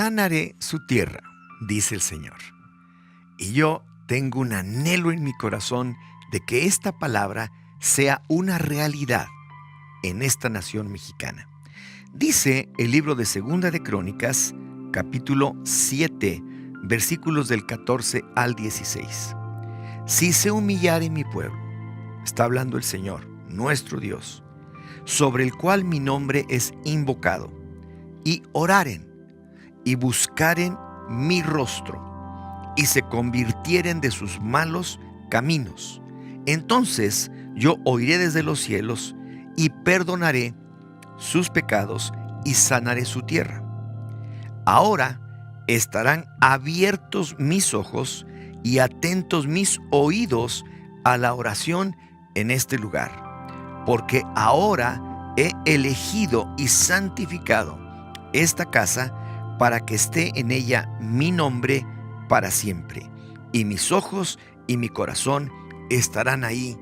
sanaré su tierra, dice el Señor. Y yo tengo un anhelo en mi corazón de que esta palabra sea una realidad en esta nación mexicana. Dice el libro de Segunda de Crónicas, capítulo 7, versículos del 14 al 16. Si se humillare mi pueblo, está hablando el Señor, nuestro Dios, sobre el cual mi nombre es invocado, y oraren, y buscaren mi rostro, y se convirtieren de sus malos caminos, entonces yo oiré desde los cielos, y perdonaré sus pecados, y sanaré su tierra. Ahora estarán abiertos mis ojos, y atentos mis oídos a la oración en este lugar, porque ahora he elegido y santificado esta casa para que esté en ella mi nombre para siempre, y mis ojos y mi corazón estarán ahí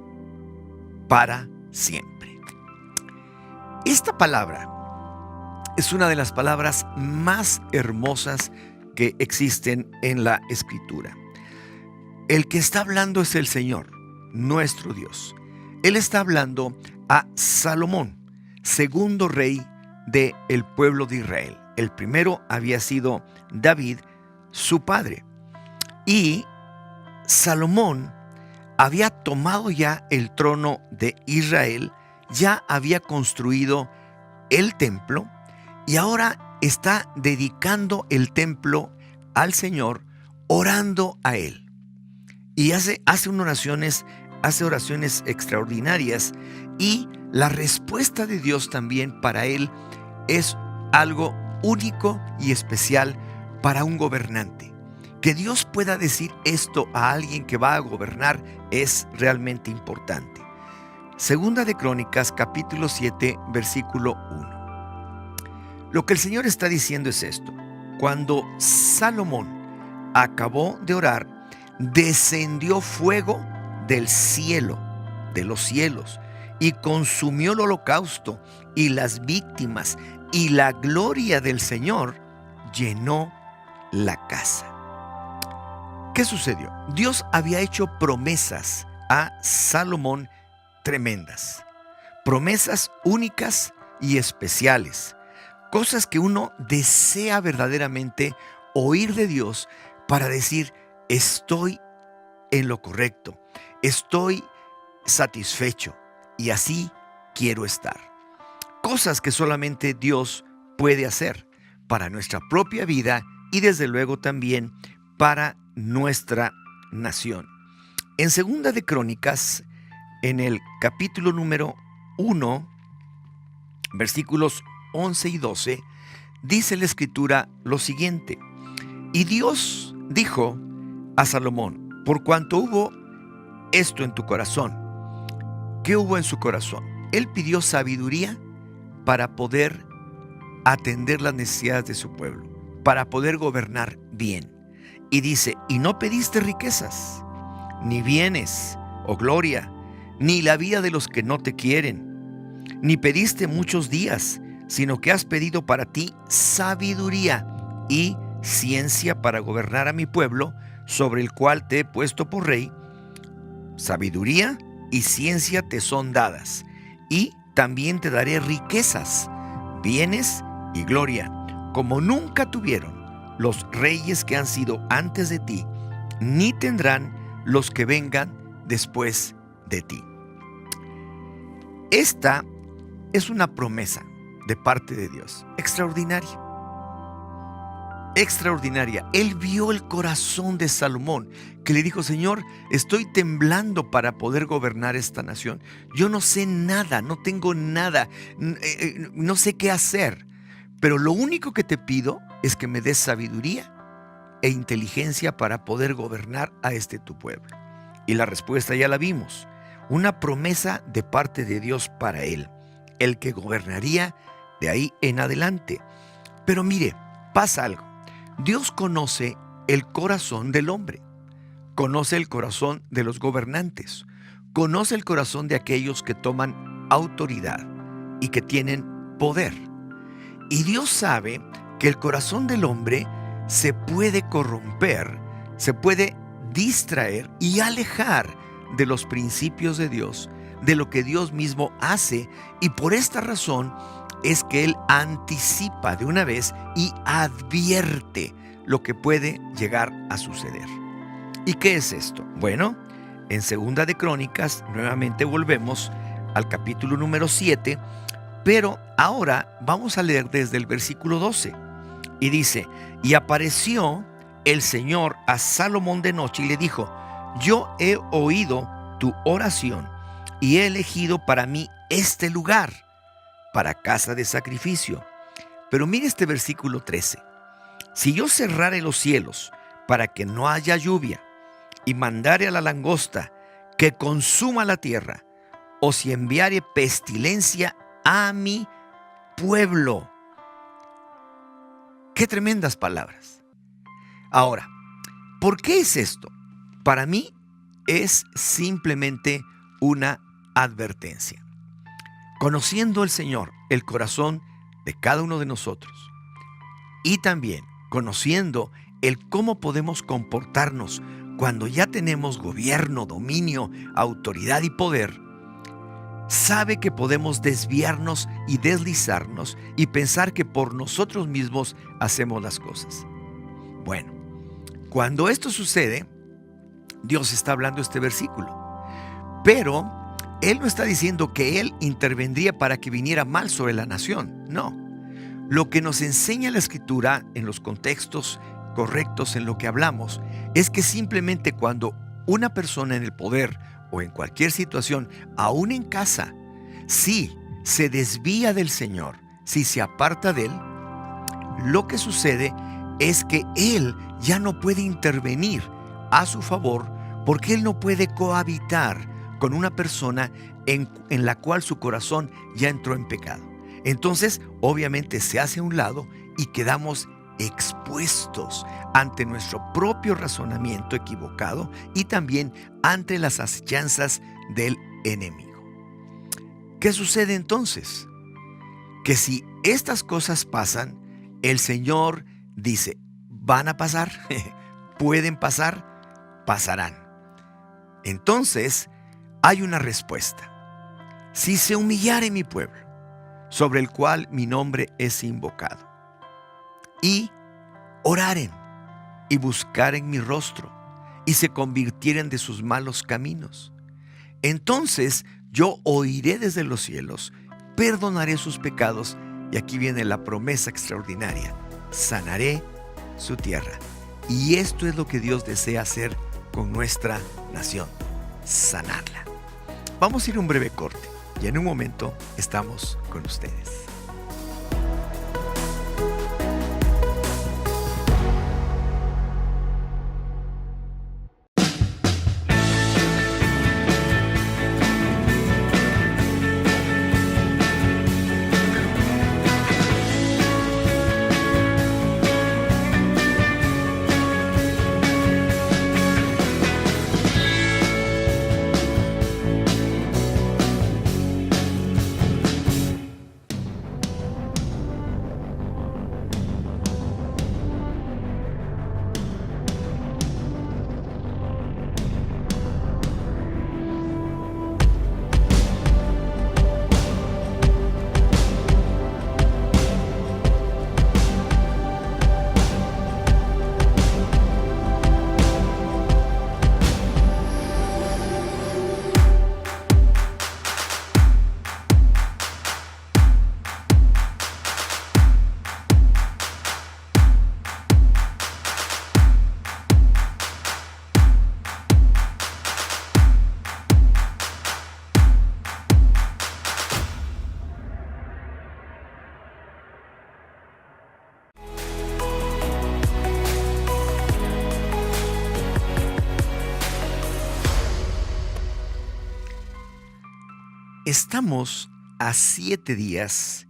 para siempre. Esta palabra es una de las palabras más hermosas que existen en la Escritura. El que está hablando es el Señor, nuestro Dios. Él está hablando a Salomón, segundo rey del pueblo de Israel. El primero había sido David, su padre. Y Salomón había tomado ya el trono de Israel, ya había construido el templo y ahora está dedicando el templo al Señor, orando a Él. Y hace oraciones extraordinarias, y la respuesta de Dios también para él es algo único y especial para un gobernante. Que Dios pueda decir esto a alguien que va a gobernar es realmente importante. Segunda de Crónicas, capítulo 7, versículo 1. Lo que el Señor está diciendo es esto: cuando Salomón acabó de orar, descendió fuego del cielo, de los cielos, y consumió el holocausto y las víctimas, y la gloria del Señor llenó la casa. ¿Qué sucedió? Dios había hecho promesas a Salomón tremendas, promesas únicas y especiales, cosas que uno desea verdaderamente oír de Dios para decir: estoy en lo correcto, estoy satisfecho y así quiero estar. Cosas que solamente Dios puede hacer para nuestra propia vida y desde luego también para nuestra nación. En Segunda de Crónicas, en el capítulo número 1, versículos 11 y 12, dice la Escritura lo siguiente: y Dios dijo a Salomón, por cuanto hubo esto en tu corazón. ¿Qué hubo en su corazón? Él pidió sabiduría para poder atender las necesidades de su pueblo, para poder gobernar bien. Y dice: y no pediste riquezas, ni bienes o gloria, ni la vida de los que no te quieren, ni pediste muchos días, sino que has pedido para ti sabiduría y ciencia para gobernar a mi pueblo, sobre el cual te he puesto por rey. Sabiduría y ciencia te son dadas, y también te daré riquezas, bienes y gloria, como nunca tuvieron los reyes que han sido antes de ti, ni tendrán los que vengan después de ti. Esta es una promesa de parte de Dios extraordinaria. Extraordinaria. Él vio el corazón de Salomón, que le dijo: Señor, estoy temblando para poder gobernar esta nación. Yo no sé nada, no tengo nada, no sé qué hacer, pero lo único que te pido es que me des sabiduría e inteligencia para poder gobernar a este tu pueblo. Y la respuesta ya la vimos: una promesa de parte de Dios para él, el que gobernaría de ahí en adelante. Pero mire, pasa algo. Dios conoce el corazón del hombre, conoce el corazón de los gobernantes, conoce el corazón de aquellos que toman autoridad y que tienen poder. Y Dios sabe que el corazón del hombre se puede corromper, se puede distraer y alejar de los principios de Dios, de lo que Dios mismo hace, y por esta razón es que Él anticipa de una vez y advierte lo que puede llegar a suceder. ¿Y qué es esto? Bueno, en Segunda de Crónicas nuevamente volvemos al capítulo número 7, pero ahora vamos a leer desde el versículo 12. Y dice: y apareció el Señor a Salomón de noche y le dijo: yo he oído tu oración y he elegido para mí este lugar para casa de sacrificio. Pero mire este versículo 13. Si yo cerrare los cielos para que no haya lluvia, y mandare a la langosta que consuma la tierra, o si enviare pestilencia a mi pueblo. Qué tremendas palabras. Ahora, ¿por qué es esto? Para mí es simplemente una advertencia. Conociendo el Señor, el corazón de cada uno de nosotros, y también conociendo el cómo podemos comportarnos cuando ya tenemos gobierno, dominio, autoridad y poder, sabe que podemos desviarnos y deslizarnos y pensar que por nosotros mismos hacemos las cosas. Bueno, cuando esto sucede, Dios está hablando este versículo, pero Él no está diciendo que Él intervendría para que viniera mal sobre la nación, no. Lo que nos enseña la Escritura en los contextos correctos en lo que hablamos es que simplemente cuando una persona en el poder o en cualquier situación, aún en casa, si se desvía del Señor, si se aparta de Él, lo que sucede es que Él ya no puede intervenir a su favor, porque Él no puede cohabitar con una persona en la cual su corazón ya entró en pecado. Entonces, obviamente se hace a un lado y quedamos expuestos ante nuestro propio razonamiento equivocado y también ante las acechanzas del enemigo. ¿Qué sucede entonces? Que si estas cosas pasan, el Señor dice: ¿van a pasar? ¿Pueden pasar? Pasarán. Entonces, hay una respuesta. Si se humillare mi pueblo, sobre el cual mi nombre es invocado, y oraren y buscaren mi rostro y se convirtieren de sus malos caminos, entonces yo oiré desde los cielos, perdonaré sus pecados, y aquí viene la promesa extraordinaria: sanaré su tierra. Y esto es lo que Dios desea hacer con nuestra nación: sanarla. Vamos a ir a un breve corte y en un momento estamos con ustedes. Estamos a 7 días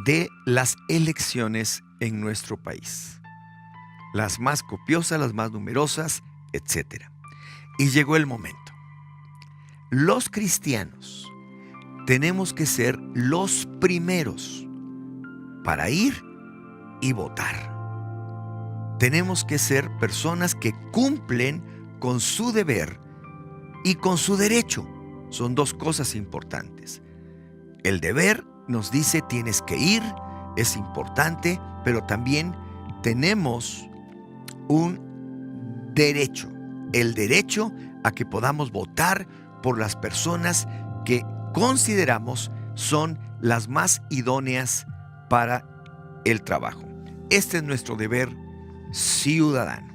de las elecciones en nuestro país. Las más copiosas, las más numerosas, etc. Y llegó el momento. Los cristianos tenemos que ser los primeros para ir y votar. Tenemos que ser personas que cumplen con su deber y con su derecho. Son dos cosas importantes. El deber nos dice tienes que ir, es importante, pero también tenemos un derecho. El derecho a que podamos votar por las personas que consideramos son las más idóneas para el trabajo. Este es nuestro deber ciudadano.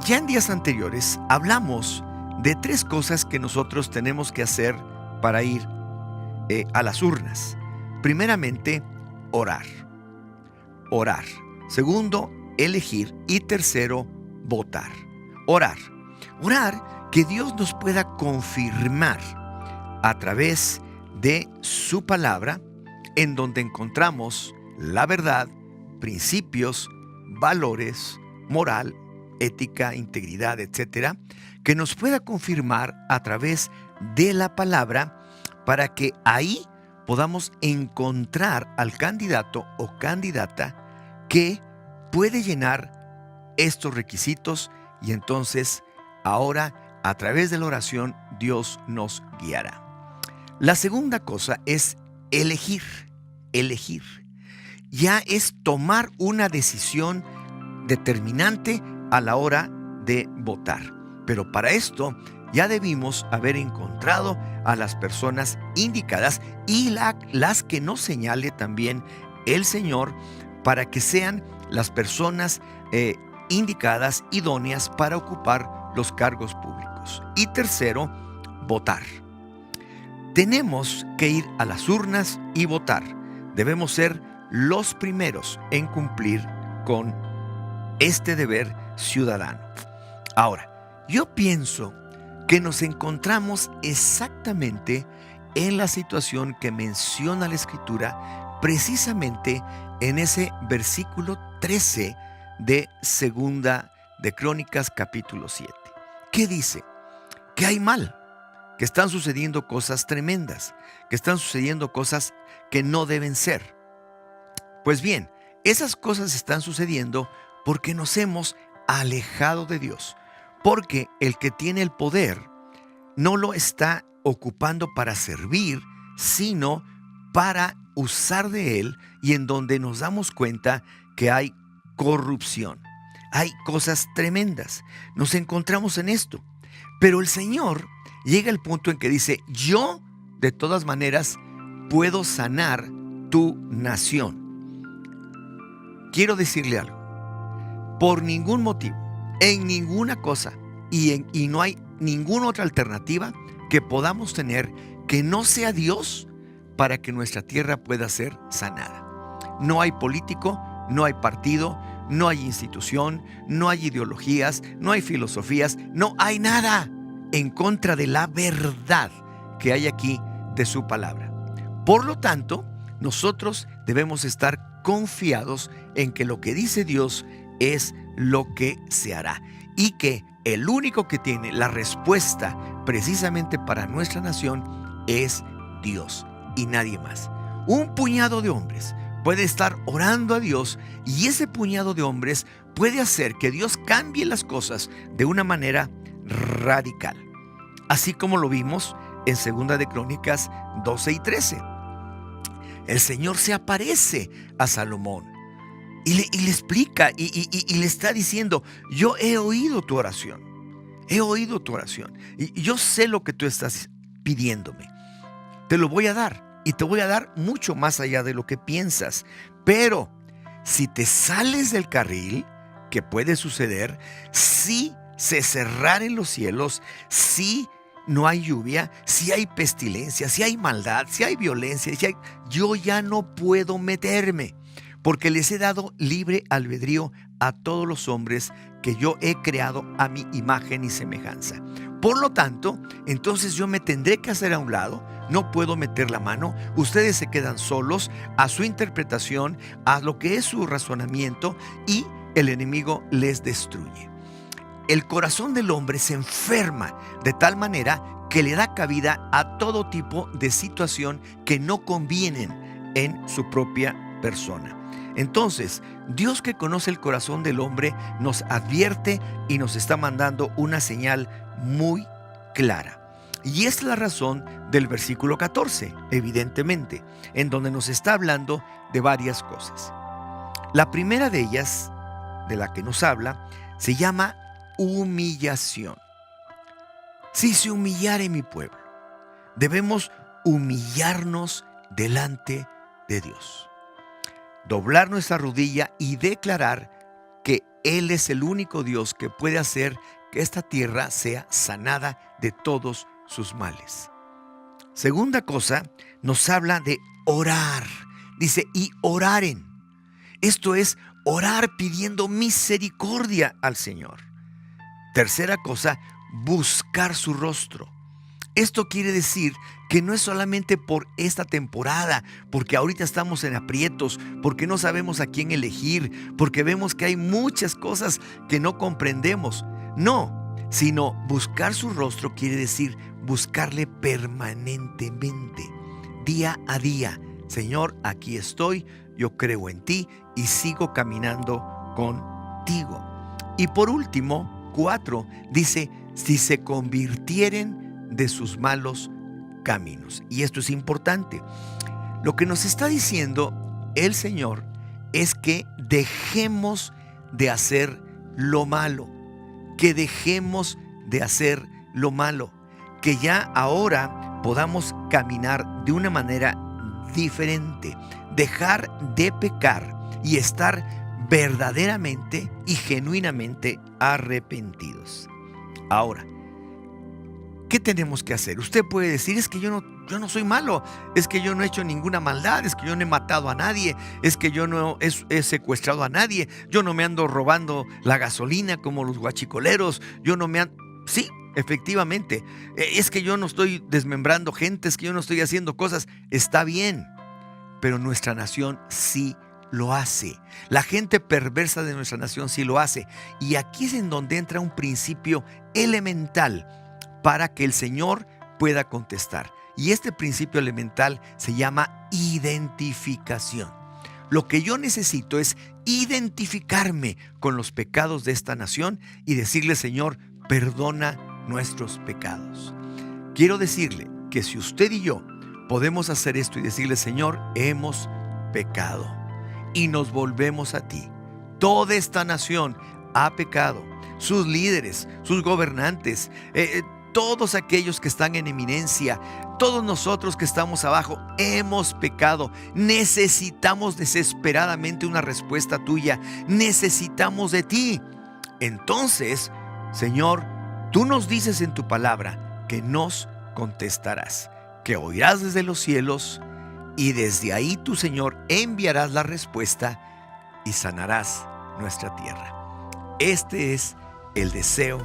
Ya en días anteriores hablamos de 3 cosas que nosotros tenemos que hacer para ir a las urnas. Primeramente, orar. Orar. Segundo, elegir. Y tercero, votar. Orar. Orar que Dios nos pueda confirmar a través de su palabra, en donde encontramos la verdad, principios, valores, moral, ética, integridad, etcétera, que nos pueda confirmar a través de la palabra para que ahí podamos encontrar al candidato o candidata que puede llenar estos requisitos, y entonces ahora a través de la oración Dios nos guiará. La segunda cosa es elegir. Elegir. Ya es tomar una decisión determinante a la hora de votar. Pero para esto ya debimos haber encontrado a las personas indicadas y las que nos señale también el Señor para que sean las personas indicadas, idóneas para ocupar los cargos públicos. Y tercero, votar. Tenemos que ir a las urnas y votar. Debemos ser los primeros en cumplir con este deber ciudadano. Ahora, yo pienso que nos encontramos exactamente en la situación que menciona la Escritura, precisamente en ese versículo 13 de Segunda de Crónicas, capítulo 7. ¿Qué dice? Que hay mal, que están sucediendo cosas tremendas, que están sucediendo cosas que no deben ser. Pues bien, esas cosas están sucediendo porque nos hemos alejado de Dios, porque el que tiene el poder no lo está ocupando para servir, sino para usar de él, y en donde nos damos cuenta que hay corrupción, hay cosas tremendas. Nos encontramos en esto, pero el Señor llega al punto en que dice: yo de todas maneras puedo sanar tu nación. Quiero decirle algo. Por ningún motivo, en ninguna cosa y no hay ninguna otra alternativa que podamos tener que no sea Dios para que nuestra tierra pueda ser sanada. No hay político, no hay partido, no hay institución, no hay ideologías, no hay filosofías, no hay nada en contra de la verdad que hay aquí de su palabra. Por lo tanto, nosotros debemos estar confiados en que lo que dice Dios es lo que se hará, y que el único que tiene la respuesta precisamente para nuestra nación es Dios y nadie más. Un puñado de hombres puede estar orando a Dios, y ese puñado de hombres puede hacer que Dios cambie las cosas de una manera radical, así como lo vimos en Segunda de Crónicas 12 y 13. El Señor se aparece a Salomón y le explica y le está diciendo: yo he oído tu oración, y yo sé lo que tú estás pidiéndome. Te lo voy a dar, y te voy a dar mucho más allá de lo que piensas. Pero si te sales del carril, ¿qué puede suceder? Si se cerraren los cielos, si no hay lluvia, si hay pestilencia, si hay maldad, si hay violencia, yo ya no puedo meterme, porque les he dado libre albedrío a todos los hombres que yo he creado a mi imagen y semejanza. Por lo tanto, entonces yo me tendré que hacer a un lado, no puedo meter la mano, ustedes se quedan solos a su interpretación, a lo que es su razonamiento, y el enemigo les destruye. El corazón del hombre se enferma de tal manera que le da cabida a todo tipo de situación que no convienen en su propia persona. Entonces, Dios, que conoce el corazón del hombre, nos advierte y nos está mandando una señal muy clara. Y es la razón del versículo 14, evidentemente, en donde nos está hablando de varias cosas. La primera de ellas, de la que nos habla, se llama humillación. Si se humillare mi pueblo, debemos humillarnos delante de Dios. Doblar nuestra rodilla y declarar que Él es el único Dios que puede hacer que esta tierra sea sanada de todos sus males. Segunda cosa, nos habla de orar. Dice, y oraren. Esto es orar pidiendo misericordia al Señor. Tercera cosa, buscar su rostro. Esto quiere decir que no es solamente por esta temporada, porque ahorita estamos en aprietos, porque no sabemos a quién elegir, porque vemos que hay muchas cosas que no comprendemos. No, sino buscar su rostro quiere decir buscarle permanentemente, día a día. Señor, aquí estoy, yo creo en ti y sigo caminando contigo. Y por último, 4, dice, si se convirtieren de sus malos caminos. Y esto es importante. Lo que nos está diciendo el Señor es que dejemos de hacer lo malo, que dejemos de hacer lo malo, que ya ahora podamos caminar de una manera diferente, dejar de pecar y estar verdaderamente y genuinamente arrepentidos. Ahora, ¿qué tenemos que hacer? Usted puede decir, es que yo no soy malo, es que yo no he hecho ninguna maldad, es que yo no he matado a nadie, es que yo no he secuestrado a nadie, yo no me ando robando la gasolina como los guachicoleros, yo no me ando... Sí, efectivamente, es que yo no estoy desmembrando gente, es que yo no estoy haciendo cosas. Está bien, pero nuestra nación sí lo hace. La gente perversa de nuestra nación sí lo hace. Y aquí es en donde entra un principio elemental para que el Señor pueda contestar. Y este principio elemental se llama identificación. Lo que yo necesito es identificarme con los pecados de esta nación y decirle, Señor, perdona nuestros pecados. Quiero decirle que si usted y yo podemos hacer esto y decirle, Señor, hemos pecado y nos volvemos a ti. Toda esta nación ha pecado. Sus líderes, sus gobernantes, todos aquellos que están en eminencia, todos nosotros que estamos abajo, hemos pecado. Necesitamos desesperadamente una respuesta tuya. Necesitamos de ti. Entonces, Señor, tú nos dices en tu palabra que nos contestarás, que oirás desde los cielos y desde ahí tú, Señor, enviarás la respuesta y sanarás nuestra tierra. Este es el deseo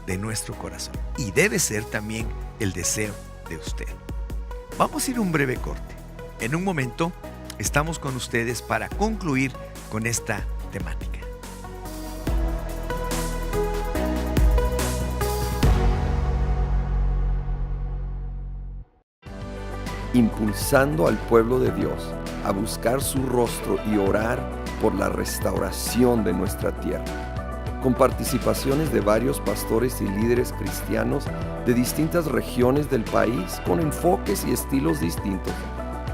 de nuestro corazón y debe ser también el deseo de usted. Vamos a ir a un breve corte. En un momento estamos con ustedes para concluir con esta temática. Impulsando al pueblo de Dios a buscar su rostro y orar por la restauración de nuestra tierra, con participaciones de varios pastores y líderes cristianos de distintas regiones del país con enfoques y estilos distintos.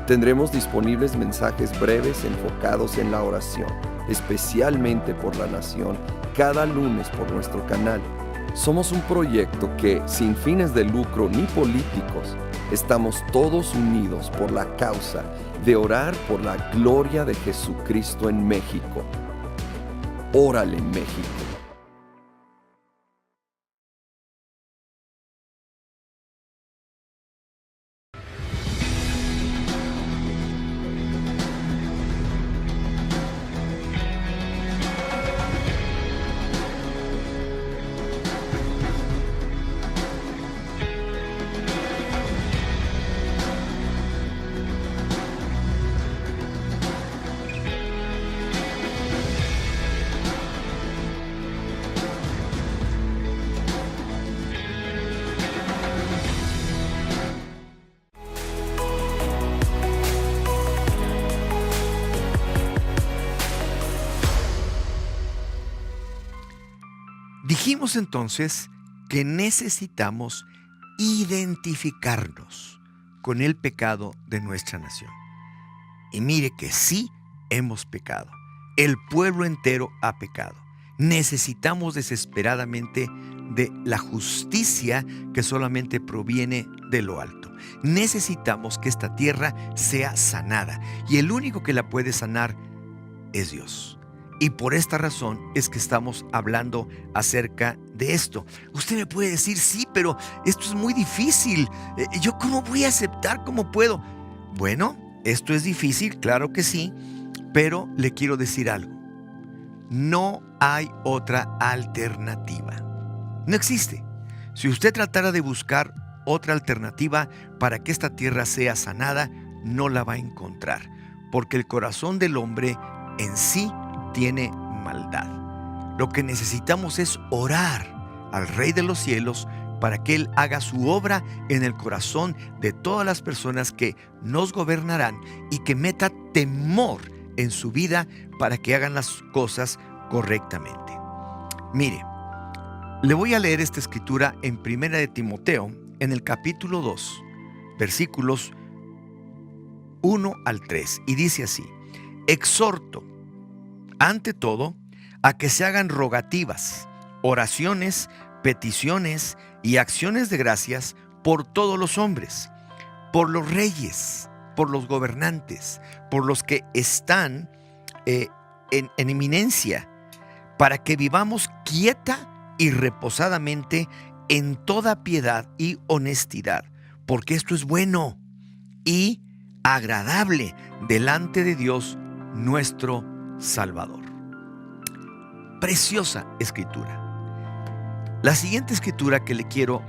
Tendremos disponibles mensajes breves enfocados en la oración, especialmente por la nación, cada lunes por nuestro canal. Somos un proyecto que, sin fines de lucro ni políticos, estamos todos unidos por la causa de orar por la gloria de Jesucristo en México. Órale, México. Dijimos entonces que necesitamos identificarnos con el pecado de nuestra nación. Y mire que sí hemos pecado. El pueblo entero ha pecado. Necesitamos desesperadamente de la justicia que solamente proviene de lo alto. Necesitamos que esta tierra sea sanada. Y el único que la puede sanar es Dios. Y por esta razón es que estamos hablando acerca de esto. Usted me puede decir, sí, pero esto es muy difícil. ¿Yo cómo voy a aceptar? ¿Cómo puedo? Bueno, esto es difícil, claro que sí, pero le quiero decir algo. No hay otra alternativa. No existe. Si usted tratara de buscar otra alternativa para que esta tierra sea sanada, no la va a encontrar, porque el corazón del hombre en sí tiene maldad. Lo que necesitamos es orar al Rey de los cielos para que Él haga su obra en el corazón de todas las personas que nos gobernarán y que meta temor en su vida para que hagan las cosas correctamente. Mire, le voy a leer esta escritura en Primera de Timoteo, en el capítulo 2, versículos 1 al 3, y dice así: exhorto, ante todo, a que se hagan rogativas, oraciones, peticiones y acciones de gracias por todos los hombres, por los reyes, por los gobernantes, por los que están en eminencia, para que vivamos quieta y reposadamente en toda piedad y honestidad, porque esto es bueno y agradable delante de Dios nuestro Salvador. Preciosa escritura. La siguiente escritura que le quiero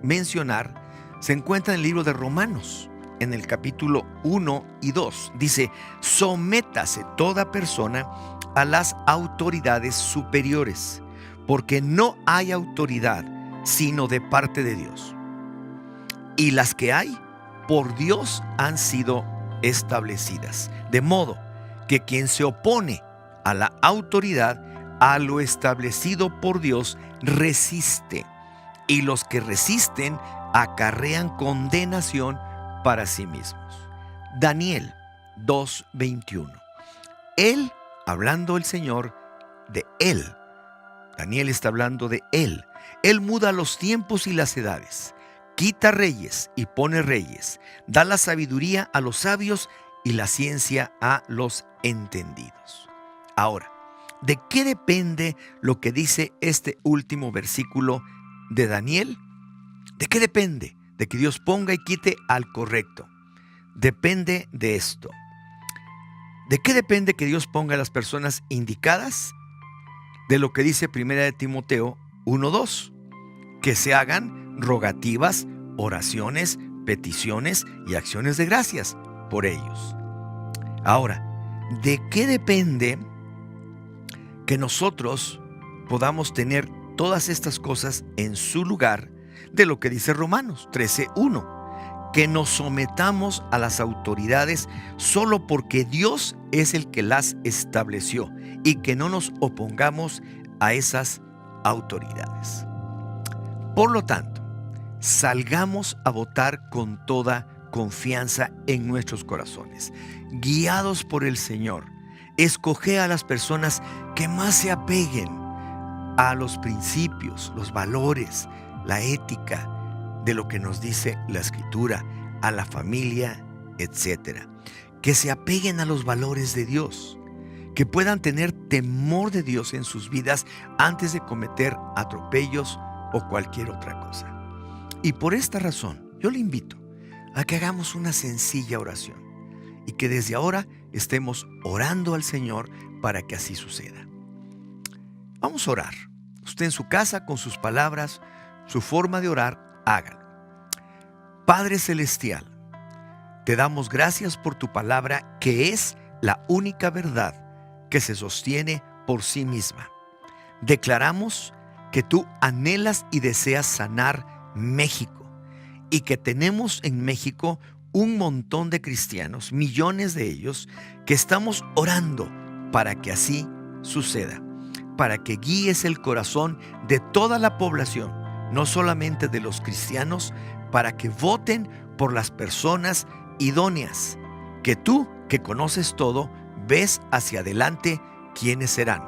mencionar se encuentra en el libro de Romanos, en el capítulo 1 y 2. Dice: sométase toda persona a las autoridades superiores, porque no hay autoridad sino de parte de Dios. Y las que hay, por Dios han sido establecidas. De modo que quien se opone a la autoridad, a lo establecido por Dios, resiste. Y los que resisten acarrean condenación para sí mismos. Daniel 2:21. Él, hablando el Señor de Él. Daniel está hablando de Él. Él muda los tiempos y las edades. Quita reyes y pone reyes. Da la sabiduría a los sabios y la ciencia a los entendidos. Ahora, ¿de qué depende lo que dice este último versículo de Daniel? ¿De qué depende? De que Dios ponga y quite al correcto. Depende de esto. ¿De qué depende que Dios ponga a las personas indicadas? De lo que dice Primera de Timoteo 1:2. Que se hagan rogativas, oraciones, peticiones y acciones de gracias por ellos. Ahora, ¿de qué depende que nosotros podamos tener todas estas cosas en su lugar? De lo que dice Romanos 13:1, que nos sometamos a las autoridades solo porque Dios es el que las estableció y que no nos opongamos a esas autoridades. Por lo tanto, salgamos a votar con toda confianza en nuestros corazones, guiados por el Señor. Escoge a las personas que más se apeguen a los principios, los valores, la ética de lo que nos dice la Escritura, a la familia, etc. Que se apeguen a los valores de Dios, que puedan tener temor de Dios en sus vidas antes de cometer atropellos o cualquier otra cosa. Y por esta razón, yo le invito a que hagamos una sencilla oración y que desde ahora estemos orando al Señor para que así suceda. Vamos a orar. Usted en su casa, con sus palabras, su forma de orar, hágalo. Padre Celestial, te damos gracias por tu palabra, que es la única verdad que se sostiene por sí misma. Declaramos que tú anhelas y deseas sanar México y que tenemos en México un montón de cristianos, millones de ellos, que estamos orando para que así suceda. para que guíes el corazón de toda la población, no solamente de los cristianos, para que voten por las personas idóneas, que tú, que conoces todo, ves hacia adelante quiénes serán.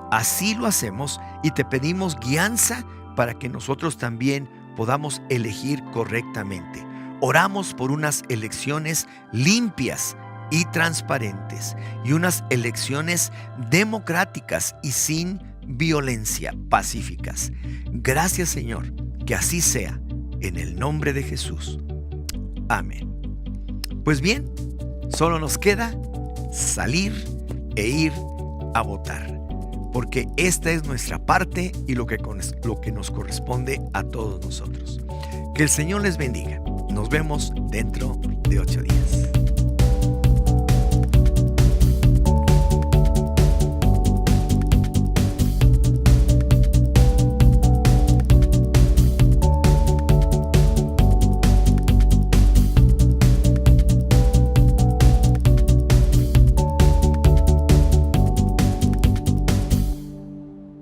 Así lo hacemos y te pedimos guianza para que nosotros también podamos elegir correctamente. Oramos por unas elecciones limpias y transparentes y unas elecciones democráticas y sin violencia, pacíficas. Gracias, Señor, que así sea, en el nombre de Jesús. Amén. Pues bien, solo nos queda salir e ir a votar, porque esta es nuestra parte y lo que nos corresponde a todos nosotros. Que el Señor les bendiga. Nos vemos dentro de 8 días.